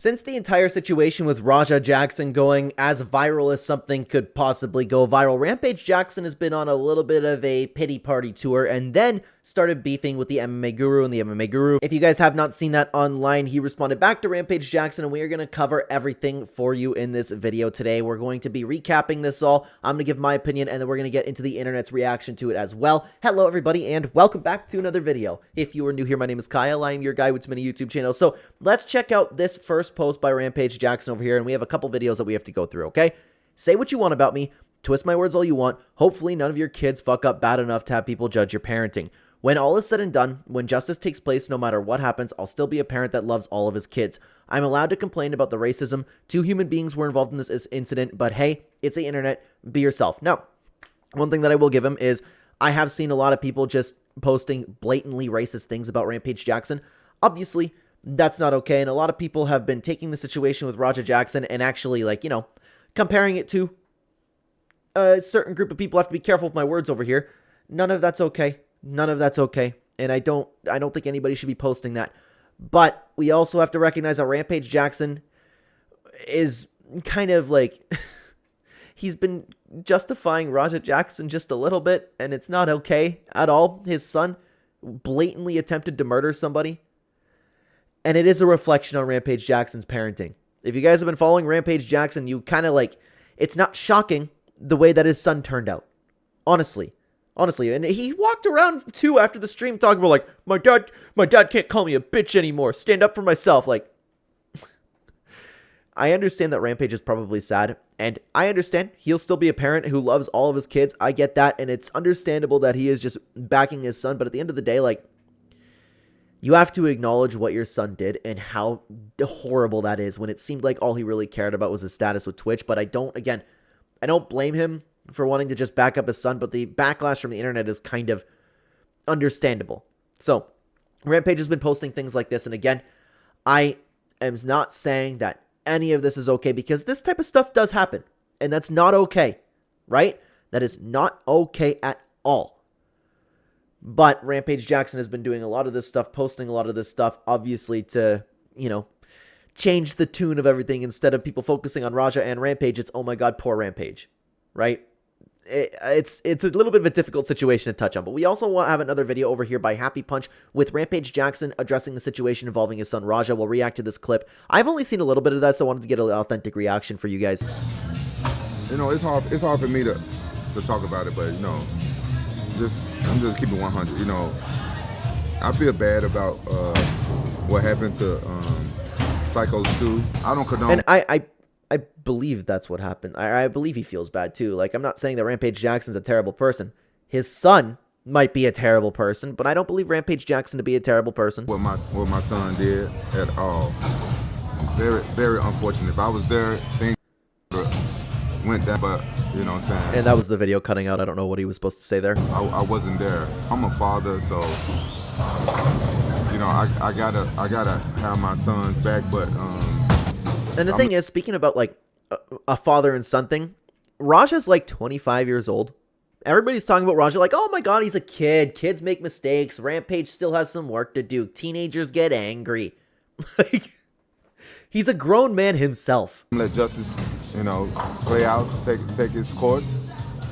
Since the entire situation with Raja Jackson going as viral as something could possibly go viral, Rampage Jackson has been on a little bit of a pity party tour and then started beefing with the MMA Guru and the MMA Guru. If you guys have not seen that online, he responded back to Rampage Jackson, and we are going to cover everything for you in this video today. We're going to be recapping this all. I'm going to give my opinion, and then we're going to get into the internet's reaction to it as well. Hello, everybody, and welcome back to another video. If you are new here, my name is Kyle. I am your guy with many YouTube channels. So let's check out this first post by Rampage Jackson over here, and we have a couple videos that we have to go through, okay? Say what you want about me. Twist my words all you want. Hopefully none of your kids fuck up bad enough to have people judge your parenting. When all is said and done, when justice takes place, no matter what happens, I'll still be a parent that loves all of his kids. I'm allowed to complain about the racism. 2 human beings were involved in this incident, but hey, it's the internet. Be yourself. Now, one thing that I will give him is I have seen a lot of people just posting blatantly racist things about Rampage Jackson. Obviously, that's not okay, and a lot of people have been taking the situation with Raja Jackson and actually, like, you know, comparing it to a certain group of people. I have to be careful with my words over here. None of that's okay. None of that's okay, and I don't think anybody should be posting that. But we also have to recognize that Rampage Jackson is kind of like he's been justifying Raja Jackson just a little bit, and it's not okay at all. His son blatantly attempted to murder somebody, and it is a reflection on Rampage Jackson's parenting. If you guys have been following Rampage Jackson, you kind of like, it's not shocking the way that his son turned out. Honestly, and he walked around too after the stream talking about like, my dad can't call me a bitch anymore. Stand up for myself. Like, I understand that Rampage is probably sad, and I understand he'll still be a parent who loves all of his kids. I get that, and it's understandable that he is just backing his son, but at the end of the day, like, you have to acknowledge what your son did and how horrible that is when it seemed like all he really cared about was his status with Twitch. But I don't blame him for wanting to just back up his son, but the backlash from the internet is kind of understandable. So Rampage has been posting things like this, and again, I am not saying that any of this is okay, because this type of stuff does happen, and that's not okay, right? That is not okay at all. But Rampage Jackson has been doing a lot of this stuff, posting a lot of this stuff, obviously to, you know, change the tune of everything. Instead of people focusing on Raja and Rampage, it's, oh my god, poor Rampage, right? It's a little bit of a difficult situation to touch on, but we also want to have another video over here by Happy Punch with Rampage Jackson addressing the situation involving his son Raja. We'll react to this clip. I've only seen a little bit of that, so I wanted to get an authentic reaction for you guys. You know, it's hard for me to talk about it, but you know, I'm just keeping 100. You know, I feel bad about what happened to Psycho Stu. I don't condone. And I believe that's what happened. I believe he feels bad too. Like, I'm not saying that Rampage Jackson's a terrible person. His son might be a terrible person, but I don't believe Rampage Jackson to be a terrible person. What my son did at all. Very, very unfortunate. If I was there, things went down, but you know what I'm saying. And that was the video cutting out. I don't know what he was supposed to say there. I wasn't there. I'm a father, so you know, I gotta have my son's back, but and the thing is, speaking about like a father and son thing, Raja's like 25 years old. Everybody's talking about Raja like, oh my god, he's a kid. Kids make mistakes. Rampage still has some work to do. Teenagers get angry. Like, he's a grown man himself. Let justice, you know, play out, take its course.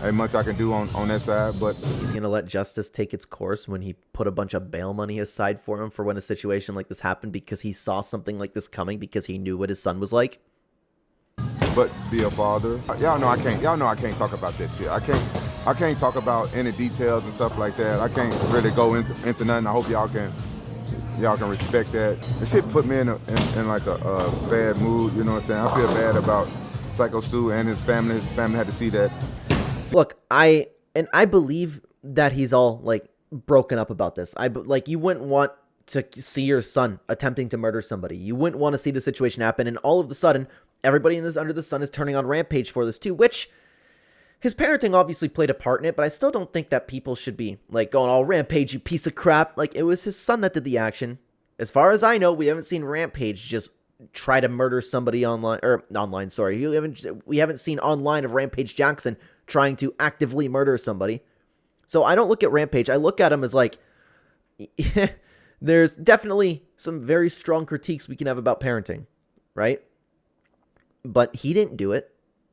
Ain't much I can do on that side, but he's gonna let justice take its course when he put a bunch of bail money aside for him for when a situation like this happened, because he saw something like this coming, because he knew what his son was like. But be a father. Y'all know I can't talk about that shit. I can't talk about any details and stuff like that. I can't really go into nothing. I hope y'all can respect that. The shit put me in like a bad mood. You know what I'm saying? I feel bad about Psycho Stu and his family. His family had to see that. Look, I believe that he's all like broken up about this. Like, you wouldn't want to see your son attempting to murder somebody. You wouldn't want to see the situation happen, and all of a sudden, everybody in this under the sun is turning on Rampage for this too, which his parenting obviously played a part in it, but I still don't think that people should be like going, oh, Rampage, you piece of crap. Like, it was his son that did the action. As far as I know, we haven't seen Rampage just try to murder somebody online, or online, sorry. We haven't seen online of Rampage Jackson trying to actively murder somebody. So I don't look at Rampage. I look at him as like, there's definitely some very strong critiques we can have about parenting, right? But he didn't do it.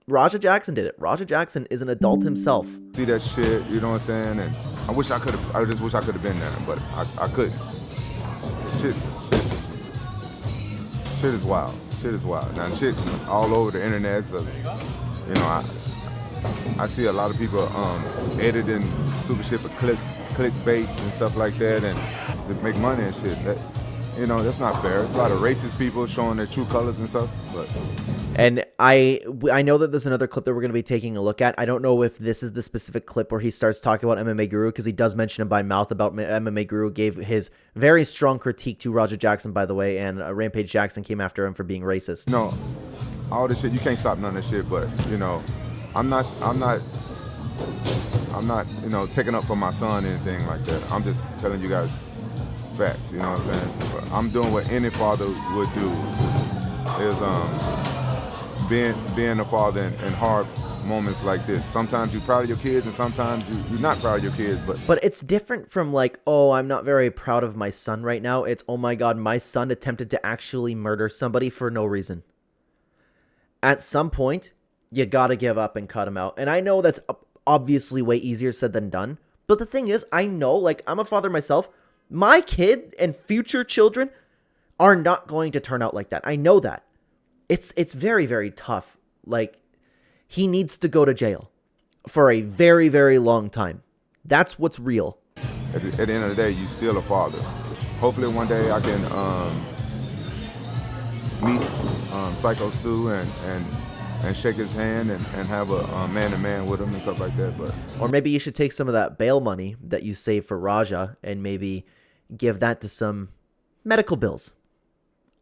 Raja Jackson did it. Raja Jackson is an adult himself. See that shit, you know what I'm saying? And I wish I could have. I just wish I could have been there, but I couldn't. Shit is wild. Shit is wild. Now shit all over the internet. So, you know, I see a lot of people editing stupid shit for clickbaits and stuff like that, and to make money and shit. That, you know, that's not fair. There's a lot of racist people showing their true colors and stuff, but. And I know that there's another clip that we're going to be taking a look at. I don't know if this is the specific clip where he starts talking about MMA Guru, because he does mention him by mouth about MMA Guru, gave his very strong critique to Raja Jackson, by the way, and Rampage Jackson came after him for being racist. No, all this shit, you can't stop none of this shit, but, you know, I'm not, you know, taking up for my son or anything like that. I'm just telling you guys facts, you know what I'm saying? But I'm doing what any father would do, being a father in hard moments like this. Sometimes you're proud of your kids, and sometimes you're not proud of your kids. But it's different from like, oh, I'm not very proud of my son right now. It's, oh my God, my son attempted to actually murder somebody for no reason. At some point, you gotta give up and cut him out. And I know that's obviously way easier said than done. But the thing is, I know, like, I'm a father myself. My kid and future children are not going to turn out like that. I know that. It's very, very tough. Like, he needs to go to jail for a very, very long time. That's what's real. At the end of the day, you still a father. Hopefully one day I can meet Psycho Stu and shake his hand and have a man-to-man with him and stuff like that. But or maybe you should take some of that bail money that you save for Raja and maybe give that to some medical bills.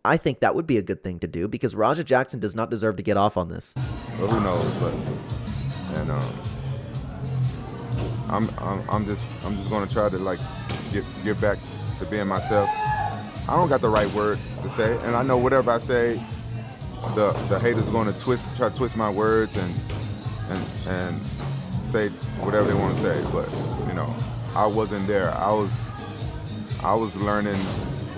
I think that would be a good thing to do, because Raja Jackson does not deserve to get off on this. Well, who knows? But I'm just gonna try to like get back to being myself. I don't got the right words to say, and I know whatever I say, the haters gonna try to twist my words and say whatever they want to say. But you know, I wasn't there. I was learning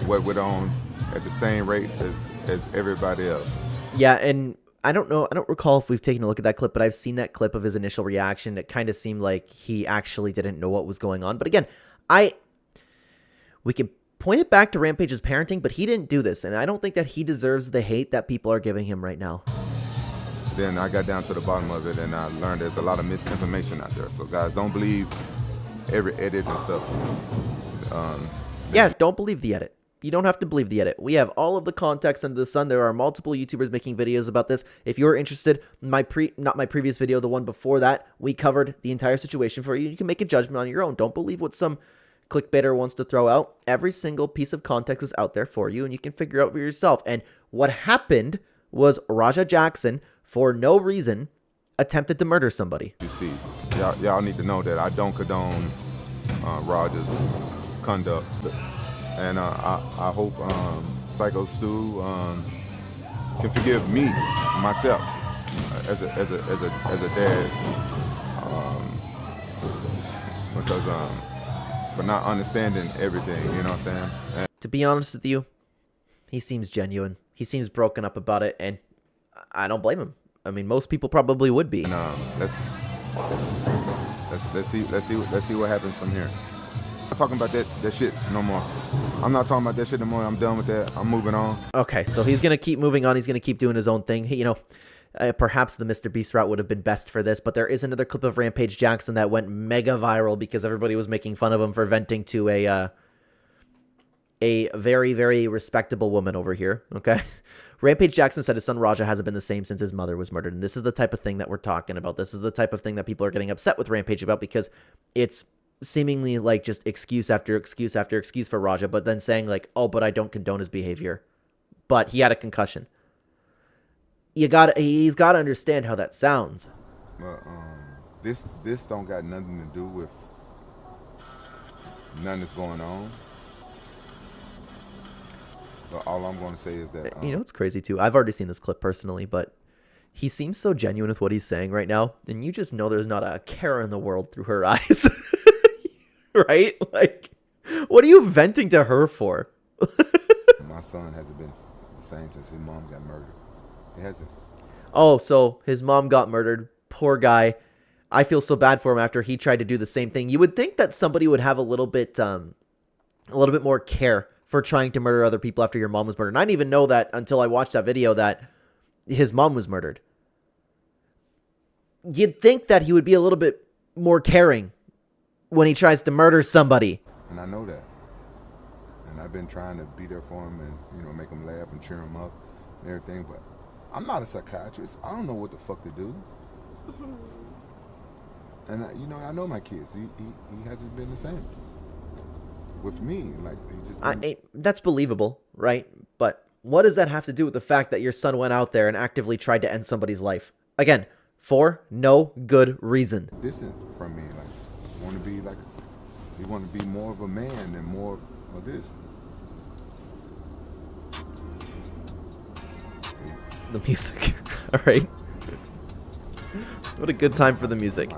what went on at the same rate as everybody else. Yeah, and I don't recall if we've taken a look at that clip, but I've seen that clip of his initial reaction. It kind of seemed like he actually didn't know what was going on. But again, we can point it back to Rampage's parenting, but he didn't do this, and I don't think that he deserves the hate that people are giving him right now. Then I got down to the bottom of it, and I learned there's a lot of misinformation out there. So guys, don't believe every edit and stuff. Yeah, don't believe the edit. You don't have to believe the edit. We have all of the context under the sun. There are multiple YouTubers making videos about this. If you're interested, not my previous video, the one before that, we covered the entire situation for you. You can make a judgment on your own. Don't believe what some clickbaiter wants to throw out. Every single piece of context is out there for you, and you can figure out for yourself. And what happened was Raja Jackson, for no reason, attempted to murder somebody. You see, y'all need to know that I don't condone Raja's conduct. And I hope Psycho Stu can forgive me, myself, as a dad, because for not understanding everything, you know what I'm saying? And to be honest with you, he seems genuine. He seems broken up about it, and I don't blame him. I mean, most people probably would be. Let's see what happens from here. I'm not talking about that shit no more. I'm not talking about that shit no more. I'm done with that. I'm moving on. Okay, so he's going to keep moving on. He's going to keep doing his own thing. You know, perhaps the Mr. Beast route would have been best for this, but there is another clip of Rampage Jackson that went mega viral because everybody was making fun of him for venting to a very, very respectable woman over here, okay? Rampage Jackson said his son Raja hasn't been the same since his mother was murdered, and this is the type of thing that we're talking about. This is the type of thing that people are getting upset with Rampage about, because it's seemingly like just excuse after excuse after excuse for Raja, but then saying like, oh, but I don't condone his behavior. But he had a concussion. He's got to understand how that sounds. But this don't got nothing to do with nothing that's going on. But all I'm going to say is that you know, it's crazy too. I've already seen this clip personally, but he seems so genuine with what he's saying right now, and you just know there's not a care in the world through her eyes. Right? Like, what are you venting to her for? my son hasn't been the same since his mom got murdered. It hasn't. Oh, so his mom got murdered. Poor guy. I feel so bad for him after he tried to do the same thing. You would think that somebody would have a little bit more care for trying to murder other people after your mom was murdered. And I didn't even know that until I watched that video that his mom was murdered. You'd think that he would be a little bit more caring when he tries to murder somebody. And I know that. And I've been trying to be there for him and, you know, make him laugh and cheer him up and everything. But I'm not a psychiatrist. I don't know what the fuck to do. And, you know, I know my kids. He hasn't been the same with me. Like, he's just been... That's believable, right? But what does that have to do with the fact that your son went out there and actively tried to end somebody's life? Again, for no good reason. Distant from me. Like, want to be like, you want to be more of a man and more of this. The music. All right. What a good time for the music.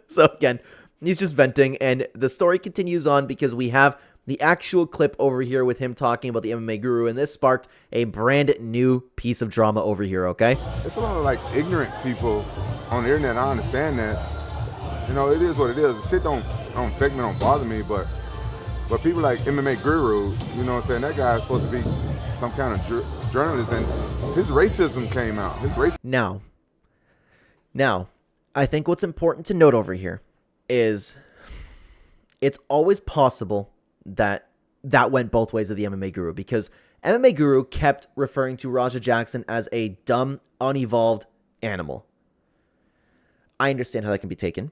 So again, he's just venting, and the story continues on because we have the actual clip over here with him talking about the MMA Guru, and this sparked a brand new piece of drama over here, okay? It's a lot of, like, ignorant people on the internet. I understand that. You know, it is what it is. The shit don't affect me, don't bother me, but people like MMA Guru, you know what I'm saying, that guy is supposed to be some kind of journalist, and his racism came out. Now, I think what's important to note over here is it's always possible that went both ways of the MMA Guru, because MMA Guru kept referring to Raja Jackson as a dumb, unevolved animal. I understand how that can be taken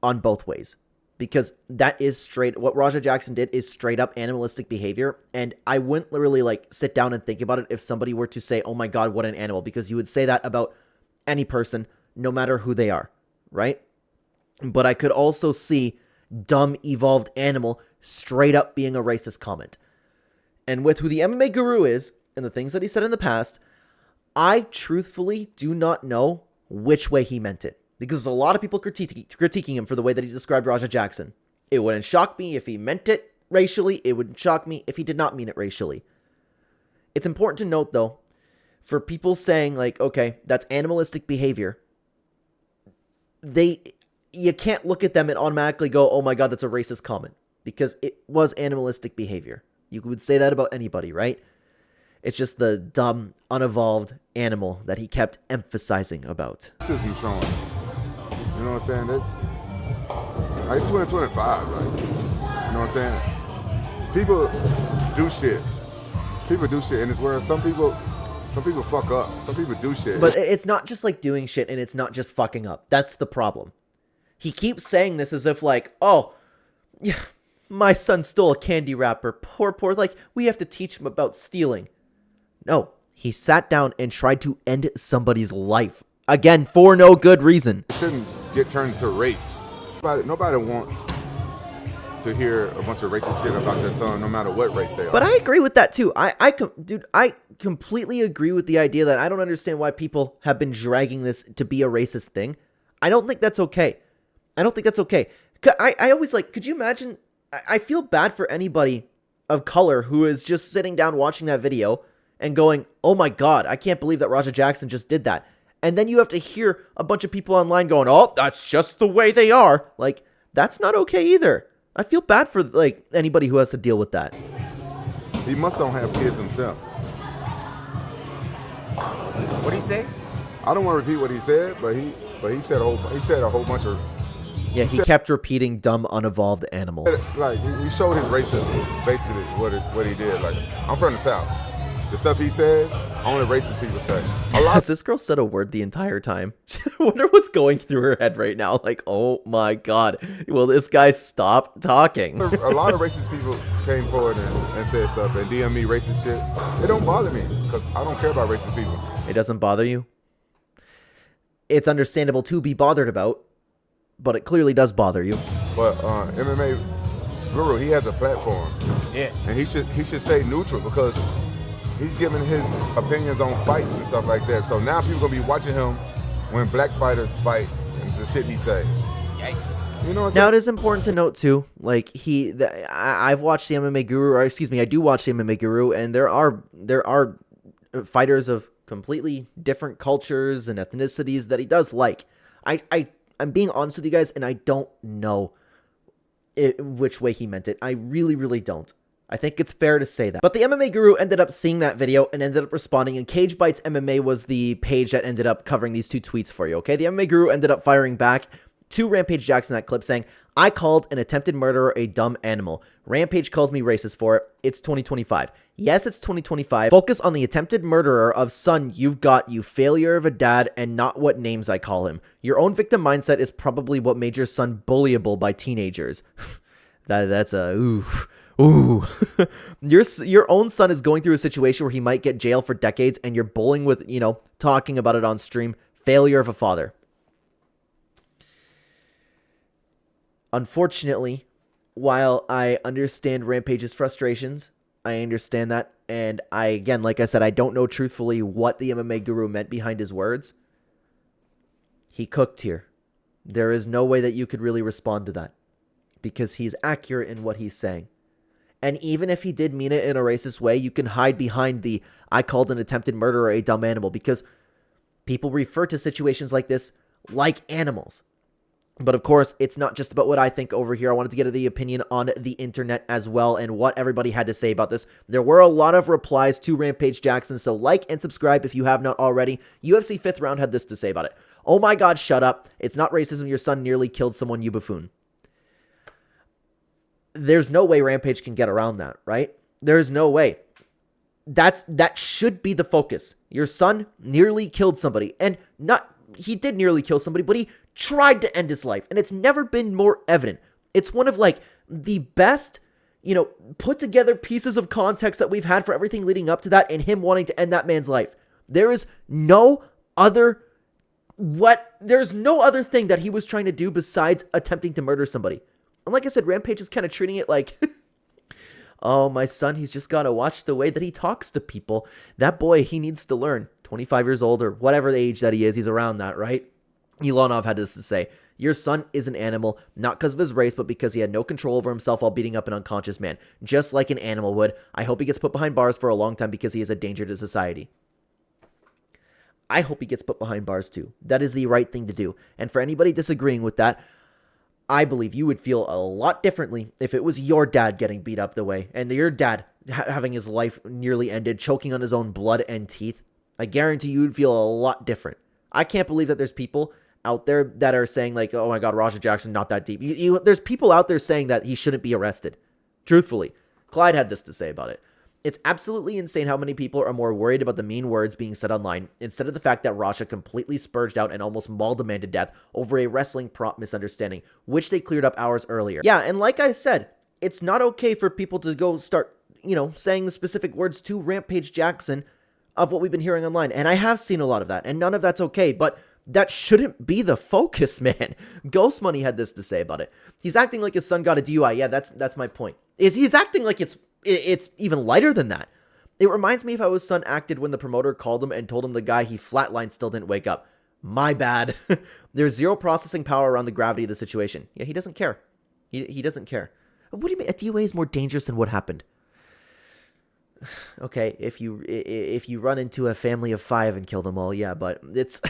on both ways, because that is what Raja Jackson did is straight up animalistic behavior, and I wouldn't really like sit down and think about it if somebody were to say, oh my god, what an animal, because you would say that about any person, no matter who they are, right? But I could also see dumb, evolved animal straight up being a racist comment. And with who the MMA Guru is, and the things that he said in the past, I truthfully do not know which way he meant it. Because there's a lot of people critiquing him for the way that he described Raja Jackson. It wouldn't shock me if he meant it racially. It wouldn't shock me if he did not mean it racially. It's important to note, though, for people saying, like, okay, that's animalistic behavior, you can't look at them and automatically go, oh my god, that's a racist comment. Because it was animalistic behavior. You would say that about anybody, right? It's just the dumb, unevolved animal that he kept emphasizing about. Racism showing. You know what I'm saying? It's 2025, right? You know what I'm saying? People do shit. People do shit in this world. Some people fuck up. Some people do shit. But it's not just like doing shit, and it's not just fucking up. That's the problem. He keeps saying this as if like, oh, yeah, my son stole a candy wrapper. Poor, like, we have to teach him about stealing. No, he sat down and tried to end somebody's life. Again, for no good reason. It shouldn't get turned to race. Nobody wants to hear a bunch of racist shit about their son, no matter what race they are. But I agree with that too. I completely agree with the idea that I don't understand why people have been dragging this to be a racist thing. I don't think that's okay. I always like, could you imagine? I feel bad for anybody of color who is just sitting down watching that video and going, oh my god, I can't believe that Raja Jackson just did that. And then you have to hear a bunch of people online going, oh, that's just the way they are. Like, that's not okay either. I feel bad for, like, anybody who has to deal with that. He must don't have kids himself. What'd he say? I don't want to repeat what he said, but he said a whole bunch of... Yeah, he kept repeating dumb, unevolved animal. Like, he showed his racism, basically, what he did. Like, I'm from the South. The stuff he said, only racist people say. Has this girl said a word the entire time? I wonder what's going through her head right now. Like, oh my god, will this guy stop talking? A lot of racist people came forward and said stuff and DM me racist shit. It don't bother me, because I don't care about racist people. It doesn't bother you? It's understandable to be bothered about, but it clearly does bother you. But MMA Guru, he has a platform. Yeah. And he should say neutral, because he's giving his opinions on fights and stuff like that. So now people gonna be watching him when black fighters fight and the shit he say. Yikes. You know what I'm Now, saying? it is important to note, too, like, I've watched the MMA Guru, or excuse me, I do watch the MMA Guru, and there are fighters of completely different cultures and ethnicities that he does like. I'm being honest with you guys, and I don't know which way he meant it. I really, really don't. I think it's fair to say that. But the MMA Guru ended up seeing that video and ended up responding, and Cage Bites MMA was the page that ended up covering these two tweets for you, okay? The MMA Guru ended up firing back to Rampage Jackson that clip saying, I called an attempted murderer a dumb animal. Rampage calls me racist for it. It's 2025. Yes, it's 2025. Focus on the attempted murderer of son you've got, you failure of a dad, and not what names I call him. Your own victim mindset is probably what made your son bullyable by teenagers. That's a oof. Ooh. Your own son is going through a situation where he might get jailed for decades, and you're bullying with, talking about it on stream. Failure of a father. Unfortunately, while I understand Rampage's frustrations, I understand that, and again, like I said, I don't know truthfully what the MMA Guru meant behind his words. He cooked here. There is no way that you could really respond to that, because he's accurate in what he's saying. And even if he did mean it in a racist way, you can hide behind the, I called an attempted murderer a dumb animal, because people refer to situations like this like animals. But of course, it's not just about what I think over here. I wanted to get the opinion on the internet as well and what everybody had to say about this. There were a lot of replies to Rampage Jackson, so like and subscribe if you have not already. UFC 5th Round had this to say about it. Oh my god, shut up. It's not racism. Your son nearly killed someone, you buffoon. There's no way Rampage can get around that, right? There's no way. That should be the focus. Your son nearly killed somebody. And he did nearly kill somebody, but he tried to end his life, and it's never been more evident. It's one of the best, put together pieces of context that we've had for everything leading up to that, and him wanting to end that man's life. There's no other thing that he was trying to do besides attempting to murder somebody. And like I said, Rampage is kind of treating it like, oh, my son, he's just got to watch the way that he talks to people. That boy, he needs to learn. 25 years old or whatever the age that he is, he's around that, right? Ilanov had this to say, your son is an animal, not because of his race, but because he had no control over himself while beating up an unconscious man, just like an animal would. I hope he gets put behind bars for a long time because he is a danger to society. I hope he gets put behind bars too. That is the right thing to do. And for anybody disagreeing with that, I believe you would feel a lot differently if it was your dad getting beat up the way, and your dad having his life nearly ended, choking on his own blood and teeth. I guarantee you would feel a lot different. I can't believe that there's people out there that are saying like, oh my god, Raja Jackson, not that deep. There's people out there saying that he shouldn't be arrested. Truthfully, Clyde had this to say about it. It's absolutely insane how many people are more worried about the mean words being said online instead of the fact that Raja completely spurged out and almost mauled a man to death over a wrestling prop misunderstanding, which they cleared up hours earlier. Yeah, and like I said, it's not okay for people to go start, saying the specific words to Rampage Jackson of what we've been hearing online. And I have seen a lot of that, and none of that's okay, but that shouldn't be the focus, man. Ghost Money had this to say about it. He's acting like his son got a DUI. Yeah, that's my point. He's acting like it's even lighter than that. It reminds me of how his son acted when the promoter called him and told him the guy he flatlined still didn't wake up. My bad. There's zero processing power around the gravity of the situation. Yeah, he doesn't care. He doesn't care. What do you mean? A DUI is more dangerous than what happened? Okay, if you run into a family of 5 and kill them all, yeah, but it's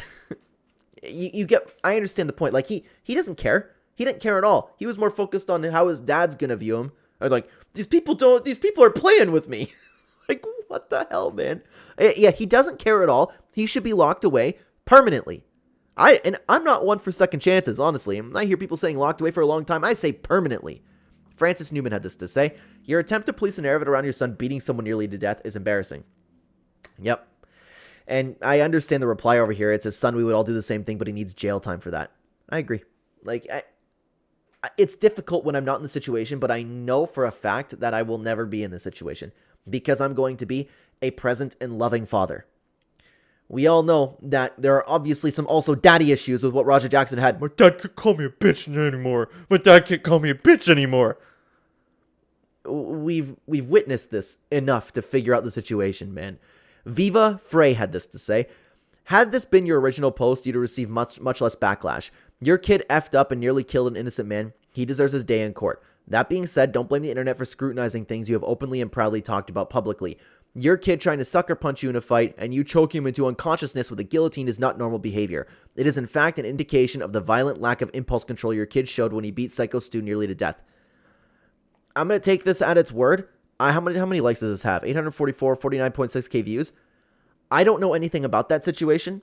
you get. I understand the point. Like he doesn't care. He didn't care at all. He was more focused on how his dad's gonna view him. Or like these people are playing with me. Like what the hell, man? Yeah, he doesn't care at all. He should be locked away permanently. I'm not one for second chances, honestly. I hear people saying locked away for a long time. I say permanently. Francis Newman had this to say, your attempt to police a narrative around your son beating someone nearly to death is embarrassing. Yep. And I understand the reply over here. It's his son. We would all do the same thing, but he needs jail time for that. I agree. Like, it's difficult when I'm not in the situation, but I know for a fact that I will never be in this situation because I'm going to be a present and loving father. We all know that there are obviously some also daddy issues with what Raja Jackson had. My dad can't call me a bitch anymore. My dad can't call me a bitch anymore. We've witnessed this enough to figure out the situation, man. Viva Frey had this to say. Had this been your original post, you'd receive much less backlash. Your kid effed up and nearly killed an innocent man. He deserves his day in court. That being said, don't blame the internet for scrutinizing things you have openly and proudly talked about publicly. Your kid trying to sucker punch you in a fight and you choke him into unconsciousness with a guillotine is not normal behavior. It is in fact an indication of the violent lack of impulse control your kid showed when he beat Psycho Stu nearly to death. I'm going to take this at its word. How many likes does this have? 844, 49.6k views. I don't know anything about that situation,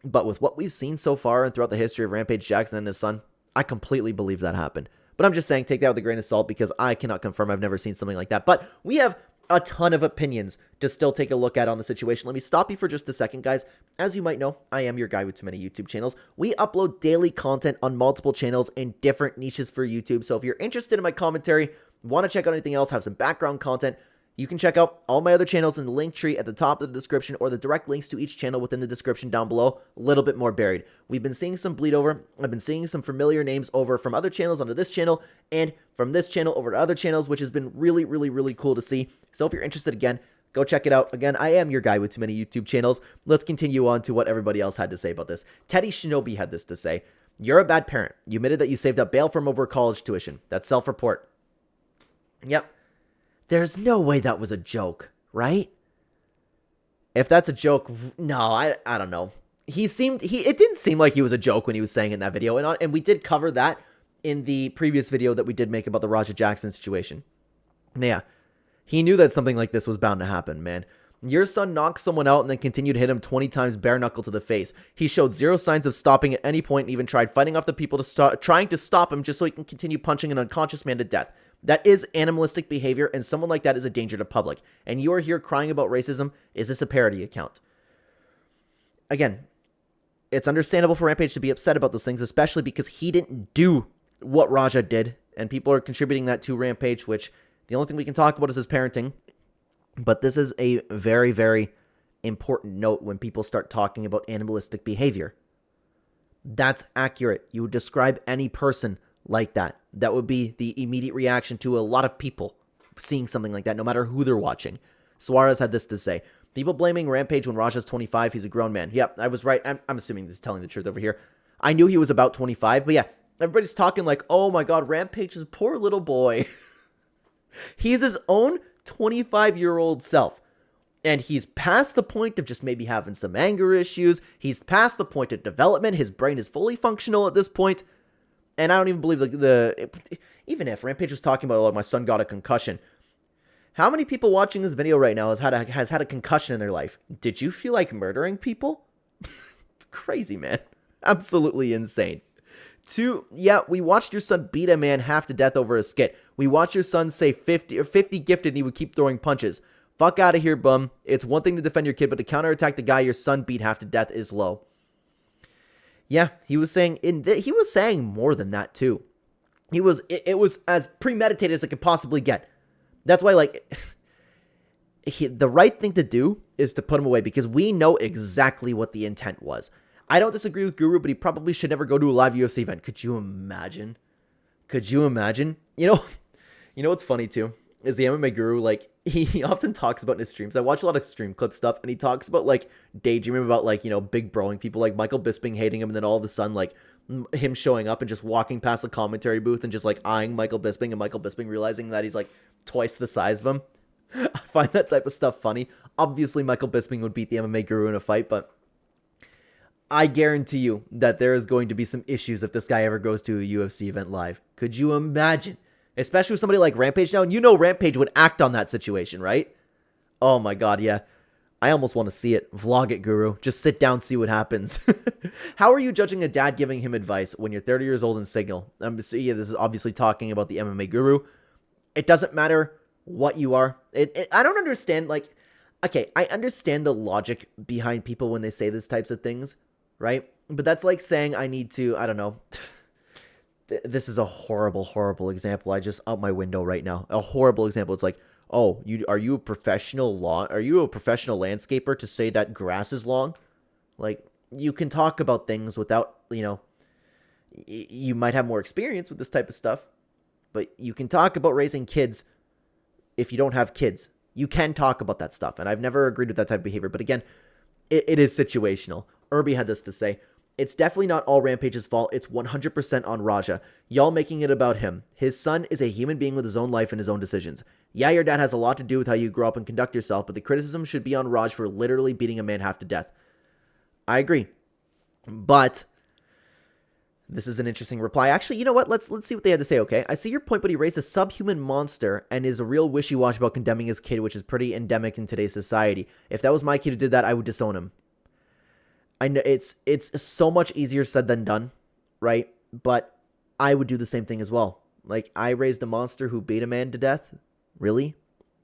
but with what we've seen so far and throughout the history of Rampage Jackson and his son, I completely believe that happened. But I'm just saying, take that with a grain of salt because I cannot confirm. I've never seen something like that. But we have a ton of opinions to still take a look at on the situation. Let me stop you for just a second, guys. As you might know, I am your guy with too many YouTube channels. We upload daily content on multiple channels in different niches for YouTube. So if you're interested in my commentary, want to check out anything else, have some background content, you can check out all my other channels in the link tree at the top of the description or the direct links to each channel within the description down below, a little bit more buried. We've been seeing some bleed over. I've been seeing some familiar names over from other channels onto this channel and from this channel over to other channels, which has been really, really, really cool to see. So if you're interested, again, go check it out. Again, I am your guy with too many YouTube channels. Let's continue on to what everybody else had to say about this. Teddy Shinobi had this to say. You're a bad parent. You admitted that you saved up bail from over college tuition. That's self-report. Yep. There's no way that was a joke, right? If that's a joke, no, I don't know. It didn't seem like he was a joke when he was saying in that video. And we did cover that in the previous video that we did make about the Raja Jackson situation. Yeah, he knew that something like this was bound to happen, man. Your son knocked someone out and then continued to hit him 20 times bare knuckle to the face. He showed zero signs of stopping at any point and even tried fighting off the people trying to stop him just so he can continue punching an unconscious man to death. That is animalistic behavior, and someone like that is a danger to public. And you are here crying about racism. Is this a parody account? Again, it's understandable for Rampage to be upset about those things, especially because he didn't do what Raja did, and people are contributing that to Rampage, which the only thing we can talk about is his parenting. But this is a very, very important note when people start talking about animalistic behavior. That's accurate. You would describe any person like that. That would be the immediate reaction to a lot of people seeing something like that, no matter who they're watching. Suarez had this to say. People blaming Rampage when Raja's 25. He's a grown man. Yep, I was right. I'm assuming this is telling the truth over here. I knew he was about 25, but yeah, everybody's talking like, oh my god, Rampage is a poor little boy. He's his own 25-year-old self. And he's past the point of just maybe having some anger issues. He's past the point of development. His brain is fully functional at this point. And I don't even believe even if Rampage was talking about, like, my son got a concussion. How many people watching this video right now has had a concussion in their life? Did you feel like murdering people? It's crazy, man. Absolutely insane. 2, yeah, we watched your son beat a man half to death over a skit. We watched your son say 50 gifted and he would keep throwing punches. Fuck out of here, bum. It's one thing to defend your kid, but to counterattack the guy your son beat half to death is low. Yeah, he was saying more than that too. It was as premeditated as it could possibly get. That's why, like, the right thing to do is to put him away because we know exactly what the intent was. I don't disagree with Guru, but he probably should never go to a live UFC event. Could you imagine? Could you imagine? You know what's funny too? Is the MMA Guru, like, he often talks about in his streams. I watch a lot of stream clip stuff, and he talks about, like, daydreaming about, like, big broing people, like Michael Bisping hating him, and then all of a sudden, like, him showing up and just walking past the commentary booth and just, like, eyeing Michael Bisping, and Michael Bisping realizing that he's, like, twice the size of him. I find that type of stuff funny. Obviously, Michael Bisping would beat the MMA Guru in a fight, but I guarantee you that there is going to be some issues if this guy ever goes to a UFC event live. Could you imagine? Especially with somebody like Rampage now. And you know Rampage would act on that situation, right? Oh my god, yeah. I almost want to see it. Vlog it, Guru. Just sit down, see what happens. How are you judging a dad giving him advice when you're 30 years old in Signal? So yeah, this is obviously talking about the MMA Guru. It doesn't matter what you are. I don't understand, like... Okay, I understand the logic behind people when they say these types of things, right? But that's like saying I need to... I don't know... This is a horrible, horrible example. I just out my window right now. A horrible example. It's like, oh, are you a professional landscaper to say that grass is long? Like, you can talk about things without, you might have more experience with this type of stuff, but you can talk about raising kids if you don't have kids. You can talk about that stuff, and I've never agreed with that type of behavior. But again, it is situational. Irby had this to say. It's definitely not all Rampage's fault. It's 100% on Raja. Y'all making it about him. His son is a human being with his own life and his own decisions. Yeah, your dad has a lot to do with how you grow up and conduct yourself, but the criticism should be on Raj for literally beating a man half to death. I agree. But this is an interesting reply. Actually, you know what? Let's see what they had to say, okay? I see your point, but he raised a subhuman monster and is a real wishy-washy about condemning his kid, which is pretty endemic in today's society. If that was my kid who did that, I would disown him. I know it's so much easier said than done, right? But I would do the same thing as well. Like, I raised a monster who beat a man to death. Really?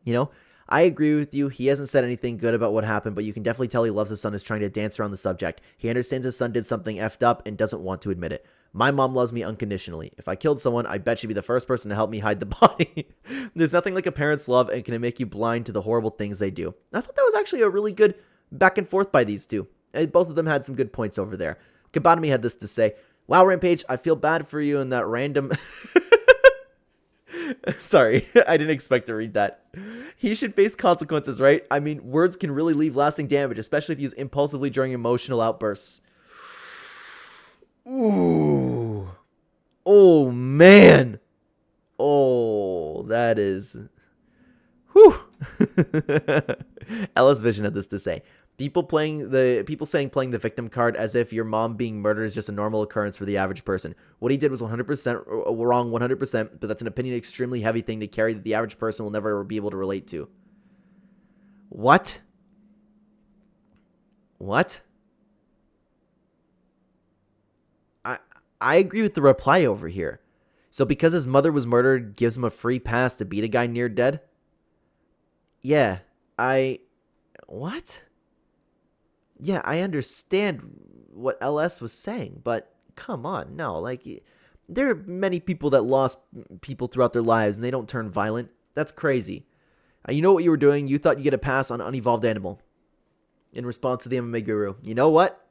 You know? I agree with you. He hasn't said anything good about what happened, but you can definitely tell he loves his son and is trying to dance around the subject. He understands his son did something effed up and doesn't want to admit it. My mom loves me unconditionally. If I killed someone, I bet she'd be the first person to help me hide the body. There's nothing like a parent's love and can make you blind to the horrible things they do. I thought that was actually a really good back and forth by these two. And both of them had some good points over there. Kabatomi had this to say, wow, Rampage, I feel bad for you in that random... Sorry, I didn't expect to read that. He should face consequences, right? I mean, words can really leave lasting damage, especially if used impulsively during emotional outbursts. Ooh. Oh, man. Oh, that is... Whew. Ellis Vision had this to say. People saying playing the victim card as if your mom being murdered is just a normal occurrence for the average person. What he did was 100% wrong, 100%, but that's an opinion extremely heavy thing to carry that the average person will never be able to relate to. What? What? I agree with the reply over here. So because his mother was murdered gives him a free pass to beat a guy near dead? Yeah, what? Yeah, I understand what LS was saying, but come on, no. Like, there are many people that lost people throughout their lives, and they don't turn violent. That's crazy. You know what you were doing? You thought you get a pass on unevolved animal in response to the MMA Guru. You know what?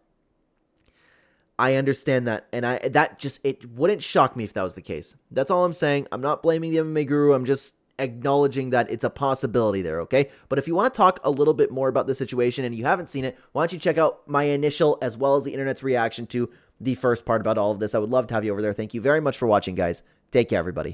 I understand that, and it wouldn't shock me if that was the case. That's all I'm saying. I'm not blaming the MMA Guru. I'm just acknowledging that it's a possibility there, okay? But if you want to talk a little bit more about the situation and you haven't seen it, why don't you check out my initial as well as the internet's reaction to the first part about all of this. I would love to have you over there. Thank you very much for watching, guys. Take care, everybody.